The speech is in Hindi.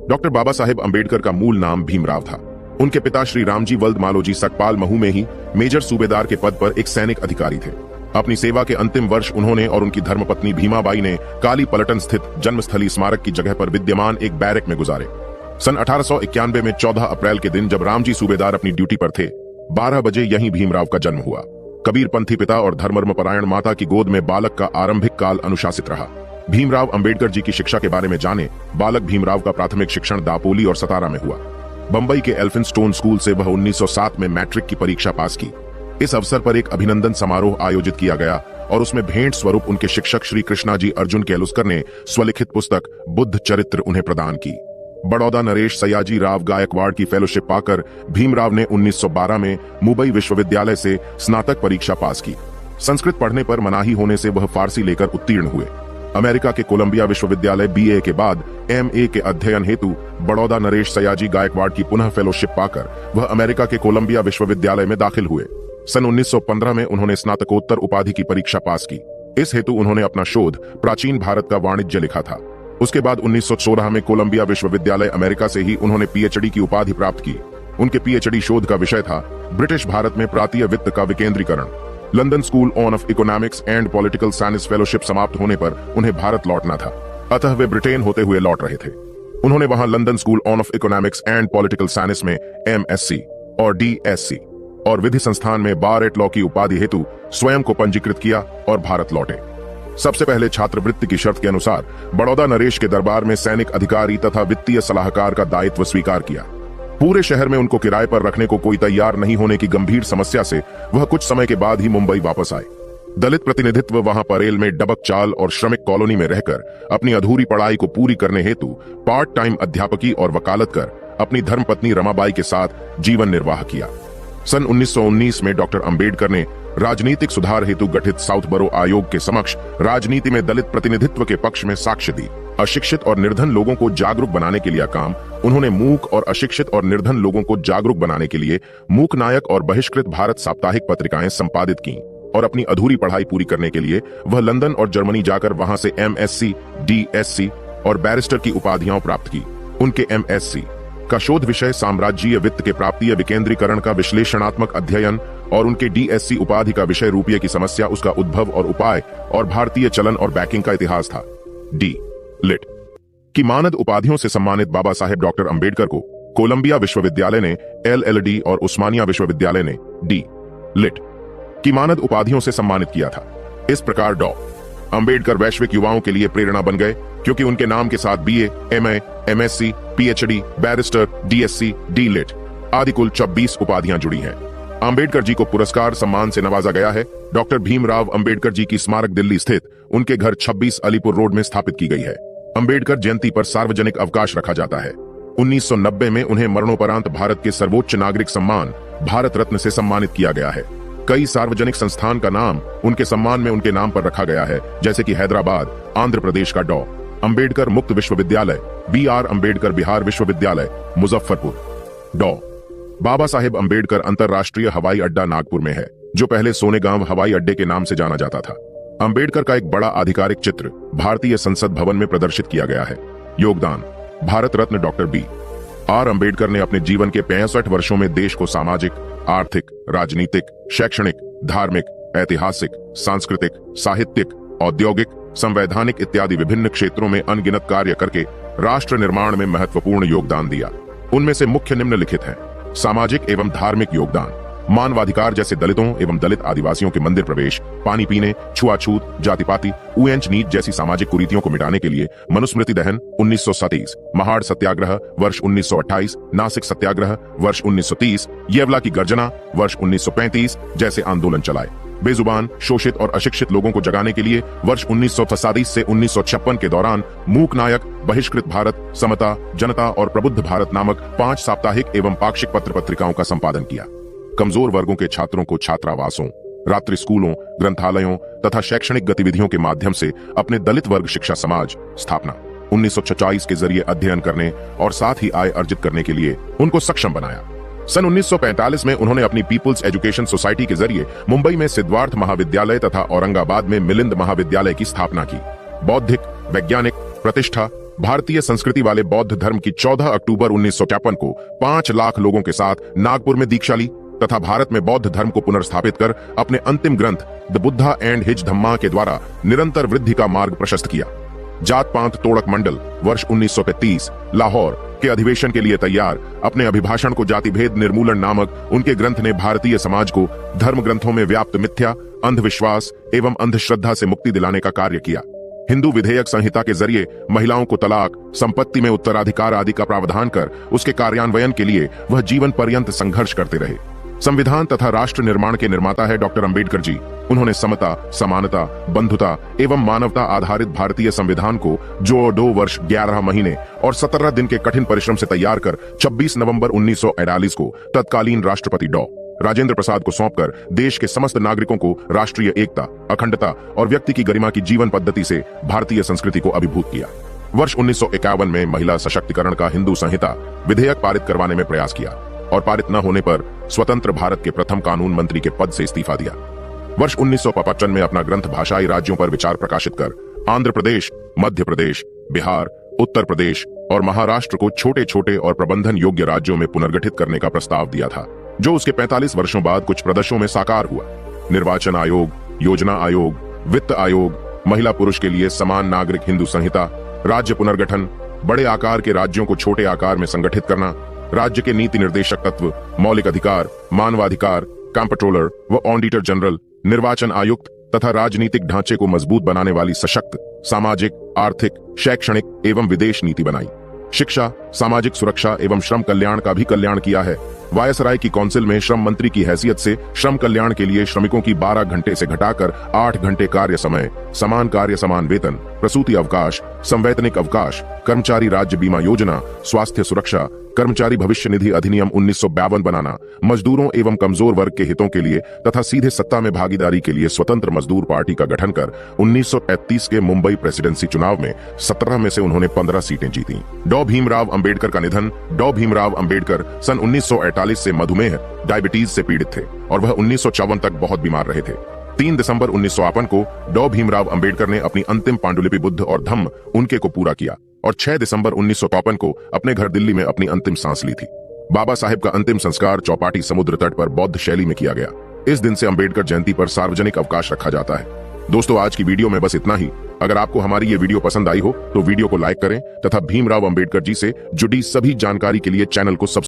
डॉक्टर बाबा साहेब अंबेडकर का मूल नाम भीमराव था। उनके पिता श्री रामजी वल्द मालोजी सकपाल महू में ही मेजर सूबेदार के पद पर एक सैनिक अधिकारी थे। अपनी सेवा के अंतिम वर्ष उन्होंने और उनकी धर्मपत्नी भीमाबाई ने काली पलटन स्थित जन्मस्थली स्मारक की जगह पर विद्यमान एक बैरक में गुजारे। सन 1891 में 14 अप्रैल के दिन जब रामजी सूबेदार अपनी ड्यूटी पर थे, 12 बजे यहीं भीमराव का जन्म हुआ। कबीरपंथी पिता और धर्मपरायण माता की गोद में बालक का आरंभिक काल अनुशासित रहा। भीमराव अंबेडकर जी की शिक्षा के बारे में जाने, बालक भीमराव का प्राथमिक शिक्षण दापोली और सतारा में हुआ। बंबई के एल्फिनस्टोन स्कूल से वह 1907 में मैट्रिक की परीक्षा पास की। इस अवसर पर एक अभिनंदन समारोह आयोजित किया गया और उसमें भेंट स्वरूप उनके शिक्षक श्री कृष्णाजी अर्जुन केलुस्कर ने स्वलिखित पुस्तक बुद्ध चरित्र उन्हें प्रदान की। बड़ौदा नरेश सयाजी राव गायकवाड़ की फेलोशिप पाकर भीमराव ने 1912 में मुंबई विश्वविद्यालय से स्नातक परीक्षा पास की। संस्कृत पढ़ने पर मनाही होने से वह फारसी लेकर उत्तीर्ण हुए। अमेरिका के कोलंबिया विश्वविद्यालय BA के बाद MA के अध्ययन हेतु बड़ौदा नरेश सयाजी गायकवाड़ की पुनः फेलोशिप पाकर वह अमेरिका के कोलंबिया विश्वविद्यालय में दाखिल हुए। सन 1915 में उन्होंने स्नातकोत्तर उपाधि की परीक्षा पास की। इस हेतु उन्होंने अपना शोध प्राचीन भारत का वाणिज्य लिखा था। उसके बाद 1916 में कोलंबिया विश्वविद्यालय अमेरिका से ही उन्होंने PhD की उपाधि प्राप्त की। उनके PhD शोध का विषय था ब्रिटिश भारत में प्रांतीय वित्त का विकेंद्रीकरण। London school of economics and political science fellowship समाप्त होने पर उन्हें भारत लौटना था, अतः वे ब्रिटेन होते हुए लौट रहे थे। उन्होंने वहां London school of economics and political science में MSc और DSc और विधि संस्थान में बार एट लॉ की उपाधि हेतु स्वयं को पंजीकृत किया और भारत लौटे। सबसे पहले छात्रवृत्ति की शर्त के अनुसार बड़ौदा नरेश के दरबार में सैनिक अधिकारी तथा वित्तीय सलाहकार का दायित्व स्वीकार किया। पूरे शहर में उनको किराए पर रखने को कोई तैयार नहीं होने की गंभीर समस्या से वह कुछ समय के बाद ही मुंबई वापस आए। दलित प्रतिनिधित्व वहां परेल में डबक चाल और श्रमिक कॉलोनी में रहकर अपनी अधूरी पढ़ाई को पूरी करने हेतु पार्ट टाइम अध्यापकी और वकालत कर अपनी धर्मपत्नी रमाबाई के साथ जीवन निर्वाह किया। सन 1919 में डॉक्टर अंबेडकर ने राजनीतिक सुधार हेतु गठित साउथ बरो आयोग के समक्ष राजनीति में दलित प्रतिनिधित्व के पक्ष में साक्ष्य दी। अशिक्षित और निर्धन लोगों को जागरूक बनाने के लिए काम उन्होंने मूक और अशिक्षित और निर्धन लोगों को जागरूक बनाने के लिए मूक नायक और बहिष्कृत भारत साप्ताहिक पत्रिकाएं संपादित की और अपनी अधूरी पढ़ाई पूरी करने के लिए वह लंदन और जर्मनी जाकर वहां से MSc, DSc और बैरिस्टर की उपाधियां प्राप्त की। उनके MSc का शोध विषय साम्राज्यीय वित्त के प्राप्तीय विकेंद्रीकरण का विश्लेषणात्मक अध्ययन और उनके DSc उपाधि का विषय रुपये की समस्या, उसका उद्भव और उपाय और भारतीय चलन और बैंकिंग का इतिहास था। D.Litt की मानद उपाधियों से सम्मानित बाबा साहेब डॉक्टर अंबेडकर को कोलंबिया विश्वविद्यालय ने LL.D और उस्मानिया विश्वविद्यालय ने D.Litt की मानद उपाधियों से सम्मानित किया था। इस प्रकार डॉ अंबेडकर वैश्विक युवाओं के लिए प्रेरणा बन गए, क्योंकि उनके नाम के साथ BA, MA, MSc, PhD, barrister, DSc, D.Litt आदि कुल 26 उपाधियां जुड़ी हैं। अंबेडकर जी को पुरस्कार सम्मान से नवाजा गया है। डॉक्टर भीमराव अंबेडकर जी की स्मारक दिल्ली स्थित उनके घर 26 अलीपुर रोड में स्थापित की गई है। अंबेडकर जयंती पर सार्वजनिक अवकाश रखा जाता है। 1990 में उन्हें मरणोपरांत भारत के सर्वोच्च नागरिक सम्मान भारत रत्न से सम्मानित किया गया है। कई सार्वजनिक संस्थान का नाम उनके सम्मान में उनके नाम पर रखा गया है, जैसे कि हैदराबाद, आंध्र प्रदेश का डॉ अंबेडकर मुक्त विश्वविद्यालय, BR अंबेडकर बिहार विश्वविद्यालय, मुजफ्फरपुर। डॉ बाबा साहेब अंबेडकर अंतरराष्ट्रीय हवाई अड्डा नागपुर में है, जो पहले सोनेगांव हवाई अड्डे के नाम से जाना जाता था। अंबेडकर का एक बड़ा आधिकारिक चित्र भारतीय संसद भवन में प्रदर्शित किया गया है। योगदान: भारत रत्न डॉक्टर BR अंबेडकर ने अपने जीवन के 65 वर्षों में देश को सामाजिक, आर्थिक, राजनीतिक, शैक्षणिक, धार्मिक, ऐतिहासिक, सांस्कृतिक, साहित्यिक, औद्योगिक, संवैधानिक इत्यादि विभिन्न क्षेत्रों में अनगिनत कार्य करके राष्ट्र निर्माण में महत्वपूर्ण योगदान दिया। उनमें से मुख्य निम्नलिखित हैं: सामाजिक एवं धार्मिक योगदान, मानवाधिकार जैसे दलितों एवं दलित आदिवासियों के मंदिर प्रवेश, पानी पीने, छुआछूत, जातिपाति, ऊंच नीच जैसी सामाजिक कुरीतियों को मिटाने के लिए मनुस्मृति दहन 1937, महाड़ सत्याग्रह वर्ष 1928, नासिक सत्याग्रह वर्ष 1930, येवला की गर्जना वर्ष 1935 जैसे आंदोलन चलाए। बेजुबान, शोषित और अशिक्षित लोगों को जगाने के लिए वर्ष 1937 से 1956 के दौरान मूक नायक, बहिष्कृत भारत, समता, जनता और प्रबुद्ध भारत नामक 5 साप्ताहिक एवं पाक्षिक पत्र पत्रिकाओं का संपादन किया। कमजोर वर्गों के छात्रों को छात्रावासों, रात्रि स्कूलों, ग्रंथालयों तथा शैक्षणिक गतिविधियों के माध्यम से अपने दलित वर्ग शिक्षा समाज स्थापना 1946 के जरिए अध्ययन करने और साथ ही आय अर्जित करने के लिए उनको सक्षम बनाया। सन 1945 में उन्होंने अपनी पीपुल्स एजुकेशन सोसाइटी के जरिए मुंबई में सिद्धार्थ महाविद्यालय तथा औरंगाबाद में मिलिंद महाविद्यालय की स्थापना की। बौद्धिक, वैज्ञानिक, प्रतिष्ठा, भारतीय संस्कृति वाले बौद्ध धर्म की 14 अक्टूबर 1953 को 5 लाख लोगों के साथ नागपुर में दीक्षा ली तथा भारत में बौद्ध धर्म को पुनर्स्थापित कर अपने अंतिम ग्रंथ द बुद्धा एंड हिज धम्मा के द्वारा निरंतर वृद्धि का मार्ग प्रशस्त किया। जात पांत तोड़क मंडल वर्ष 1933 लाहौर के अधिवेशन के लिए तैयार अपने अभिभाषण को जाति भेद निर्मूलन नामक उनके ग्रंथ ने भारतीय समाज को धर्म ग्रंथों में व्याप्त मिथ्या, अंधविश्वास एवं अंधश्रद्धा से मुक्ति दिलाने का कार्य किया। हिंदू विधेयक संहिता के जरिए महिलाओं को तलाक, संपत्ति में उत्तराधिकार आदि का प्रावधान कर उसके कार्यान्वयन के लिए वह जीवन पर्यंत संघर्ष करते रहे। संविधान तथा राष्ट्र निर्माण के निर्माता है डॉक्टर अंबेडकर जी। उन्होंने समता, समानता, बंधुता एवं मानवता आधारित भारतीय संविधान को जो 2 वर्ष 11 महीने और 17 दिन के कठिन परिश्रम से तैयार कर 26 नवंबर 1941 को तत्कालीन राष्ट्रपति डॉ. राजेंद्र प्रसाद को सौंपकर देश के समस्त नागरिकों को राष्ट्रीय एकता, अखंडता और व्यक्ति की गरिमा की जीवन पद्धति से भारतीय संस्कृति को अभिभूत किया। वर्ष 1951 में महिला सशक्तिकरण का हिंदू संहिता विधेयक पारित करवाने में प्रयास किया और पारित न होने पर स्वतंत्र भारत के प्रथम कानून मंत्री के पद से इस्तीफा दिया। वर्ष 1955 में अपना ग्रंथ भाषाई राज्यों पर विचार प्रकाशित कर आंध्र प्रदेश, मध्य प्रदेश, बिहार, उत्तर प्रदेश और महाराष्ट्र को छोटे छोटे और प्रबंधन योग्य राज्यों में पुनर्गठित करने का प्रस्ताव दिया था, जो उसके 45 वर्षों बाद कुछ प्रदेशों में साकार हुआ। निर्वाचन आयोग, योजना आयोग, वित्त आयोग, महिला पुरुष के लिए समान नागरिक हिंदू संहिता, राज्य पुनर्गठन, बड़े आकार के राज्यों को छोटे आकार में संगठित करना, राज्य के नीति निर्देशक तत्व, मौलिक अधिकार, मानवाधिकार, कंट्रोलर व ऑडिटर जनरल, निर्वाचन आयुक्त तथा राजनीतिक ढांचे को मजबूत बनाने वाली सशक्त सामाजिक, आर्थिक, शैक्षणिक एवं विदेश नीति बनाई। शिक्षा, सामाजिक सुरक्षा एवं श्रम कल्याण का भी कल्याण किया है। वायसराय की काउंसिल में श्रम मंत्री की हैसियत से श्रम कल्याण के लिए श्रमिकों की 12 घंटे से घटाकर 8 घंटे कार्य समय, समान कार्य समान वेतन, प्रसूति अवकाश, संवैतनिक अवकाश, कर्मचारी राज्य बीमा योजना, स्वास्थ्य सुरक्षा, कर्मचारी भविष्य निधि अधिनियम 1952 बनाना, मजदूरों एवं कमजोर वर्ग के हितों के लिए तथा सीधे सत्ता में भागीदारी के लिए स्वतंत्र मजदूर पार्टी का गठन कर 1935 के मुंबई प्रेसिडेंसी चुनाव में 17 में से उन्होंने 15 सीटें जीती। डॉ. भीमराव अंबेडकर का निधन। डॉ. भीमराव अंबेडकर सन 1948 से मधुमेह, डायबिटीज से पीड़ित थे और वह 1954 तक बहुत बीमार रहे थे। 3 दिसंबर 1952 को डॉ. भीमराव अंबेडकर ने अपनी अंतिम पांडुलिपि बुद्ध और धम्म उनके को पूरा किया और 6 दिसंबर 1953 को अपने घर दिल्ली में अपनी अंतिम सांस ली थी। बाबा साहेब का अंतिम संस्कार चौपाटी समुद्र तट पर बौद्ध शैली में किया गया। इस दिन से अंबेडकर जयंती पर सार्वजनिक अवकाश रखा जाता है। दोस्तों, आज की वीडियो में बस इतना ही। अगर आपको हमारी ये वीडियो पसंद आई हो तो वीडियो को लाइक करें तथा भीमराव अंबेडकर जी से जुड़ी सभी जानकारी के लिए चैनल को सब्सक्राइब